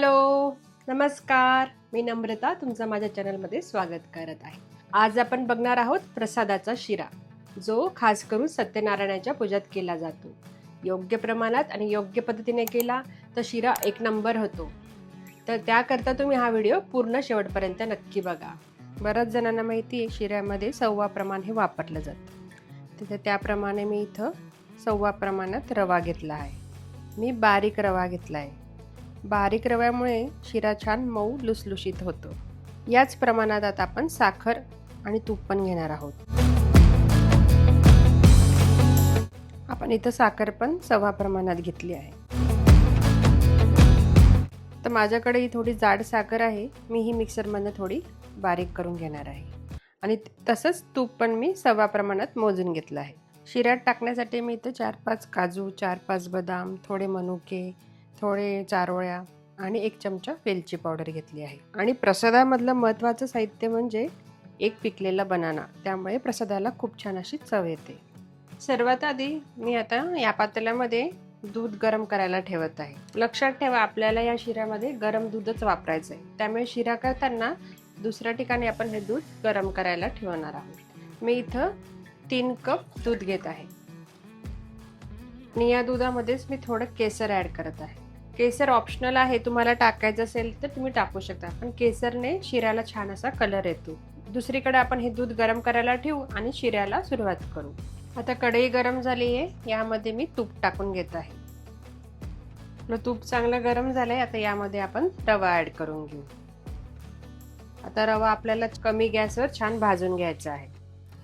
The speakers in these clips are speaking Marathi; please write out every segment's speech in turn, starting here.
हॅलो, नमस्कार. मी नम्रता तुमचं माझ्या चॅनलमध्ये स्वागत करत आहे. आज आपण बघणार आहोत प्रसादाचा शिरा, जो खास करून सत्यनारायणाच्या पूजेत केला जातो. योग्य प्रमाणात आणि योग्य पद्धतीने केला तर शिरा एक नंबर होतो. तर त्याकरता तुम्ही हा व्हिडिओ पूर्ण शेवटपर्यंत नक्की बघा. बऱ्याच जणांना माहिती आहे शिऱ्यामध्ये सव्वा प्रमाण हे वापरलं जातं. तर त्याप्रमाणे मी इथं सव्वा प्रमाणात रवा घेतला आहे. मी बारीक रवा घेतला आहे. बारीक रव्यामुळे शिरा छान मऊ लुसलुशीत होतो. याच प्रमाणात आता आपण साखर आणि तूप पण घेणार आहोत. आपण इथं साखर पण सव्वा प्रमाणात घेतली आहे. तर माझ्याकडे ही थोडी जाड साखर आहे. मी ही मिक्सरमधनं थोडी बारीक करून घेणार आहे. आणि तसंच तूप पण मी सव्वा प्रमाणात मोजून घेतलं आहे. शिऱ्यात टाकण्यासाठी मी इथं 4-5 काजू, 4-5 बदाम, थोडे मनुके, थोडे चारोळ्या आणि 1 चमचा वेलची पावडर घेतली आहे. आणि प्रसादामधलं महत्त्वाचं साहित्य म्हणजे एक पिकलेला बनाना. त्यामुळे प्रसादाला खूप छान अशी चव येते. सर्वात आधी मी आता या पातेल्यामध्ये दूध गरम करायला ठेवत आहे. लक्षात ठेवा, आपल्याला या शिऱ्यामध्ये गरम दूधच वापरायचं आहे. त्यामुळे शिरा करताना दुसऱ्या ठिकाणी आपण हे दूध गरम करायला ठेवणार आहोत. मी इथं 3 कप दूध घेत आहे आणि या दुधामध्येच मी थोडं केसर ॲड करत आहे. केसर ऑप्शनल आहे, तुम्हाला टाकायचं असेल तर तुम्ही टाकू शकता, पण केसरने शिऱ्याला छान असा कलर येतो. दुसरीकडे आपण हे दूध गरम करायला ठेवू आणि शिऱ्याला सुरुवात करू. आता कढई गरम झाली आहे, यामध्ये मी तूप टाकून घेत आहे. तूप चांगलं गरम झालंय. आता यामध्ये आपण रवा ॲड करून घेऊ. आता रवा आपल्याला कमी गॅसवर छान भाजून घ्यायचा आहे.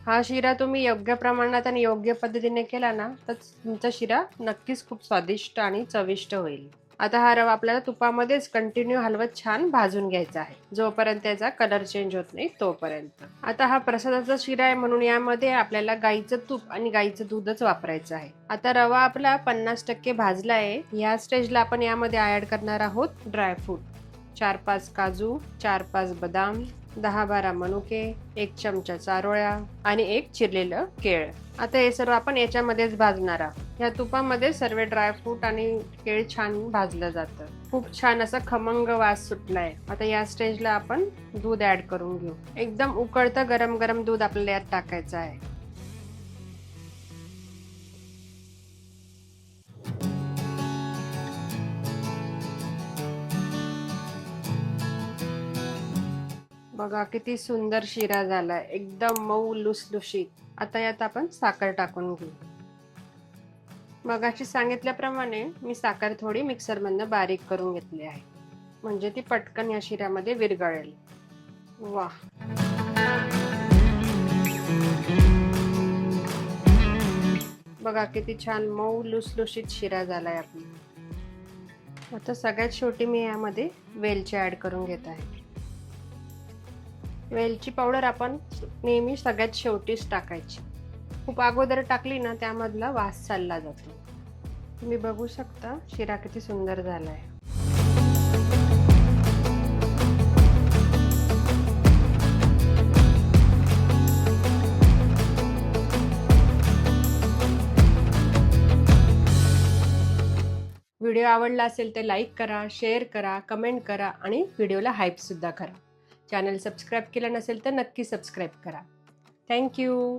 हा शिरा तुम्ही योग्य प्रमाणात आणि योग्य पद्धतीने केला ना तर तुमचा शिरा नक्कीच खूप स्वादिष्ट आणि चविष्ट होईल. आता हा रवा आपल्याला तुपामध्येच कंटिन्यू हलवत छान भाजून घ्यायचा आहे, जोपर्यंत त्याचा कलर चेंज होत नाही तोपर्यंत. आता हा प्रसादाचा शिरा आहे म्हणून यामध्ये आपल्याला गाईचं तूप आणि गाईचं दूधच वापरायचं आहे. आता रवा आपला 50% भाजला आहे. या स्टेजला आपण यामध्ये ऍड करणार आहोत ड्रायफ्रूट. 4-5 काजू, 4-5 बदाम, 10-12 मनुके, 1 चमचा चारोळ्या आणि 1 चिरलेलं केळ. आता हे सर्व आपण याच्यामध्येच भाजणार आहोत. या तुपामध्ये सर्व ड्रायफ्रूट आणि केळ छान भाजलं जातं. खूप छान असा खमंग वास सुटलाय. आता या स्टेजला आपण दूध ऍड करून घेऊ. एकदम उकळतं गरम गरम दूध आपल्याला यात टाकायचं आहे. बघा किती सुंदर शिरा झालाय, एकदम मऊ लुसलुशीत. आता यात आपण साखर टाकून घेऊ. मगाशी सांगितल्याप्रमाणे मी साखर थोडी मिक्सरमधनं बारीक करून घेतली आहे, म्हणजे ती पटकन या शिऱ्यामध्ये विरघळेल. वा, बघा किती छान मऊ लुसलुशीत शिरा झालाय आपला. आता सगळ्यात शेवटी मी यामध्ये वेलची ऍड करून घेत आहे. वेलची पावडर आपण नेहमी सगळ्यात शेवटीच टाकायची. खूप अगोदर टाकली ना त्यामधला वास चालला जातो. तुम्ही बघू शकता शिरा किती सुंदर झालाय. व्हिडिओ आवडला असेल तर लाईक करा, शेअर करा, कमेंट करा आणि व्हिडिओला हाईप सुद्धा करा. चॅनल सबस्क्राईब केलं नसेल तर नक्की सबस्क्राईब करा. थँक्यू.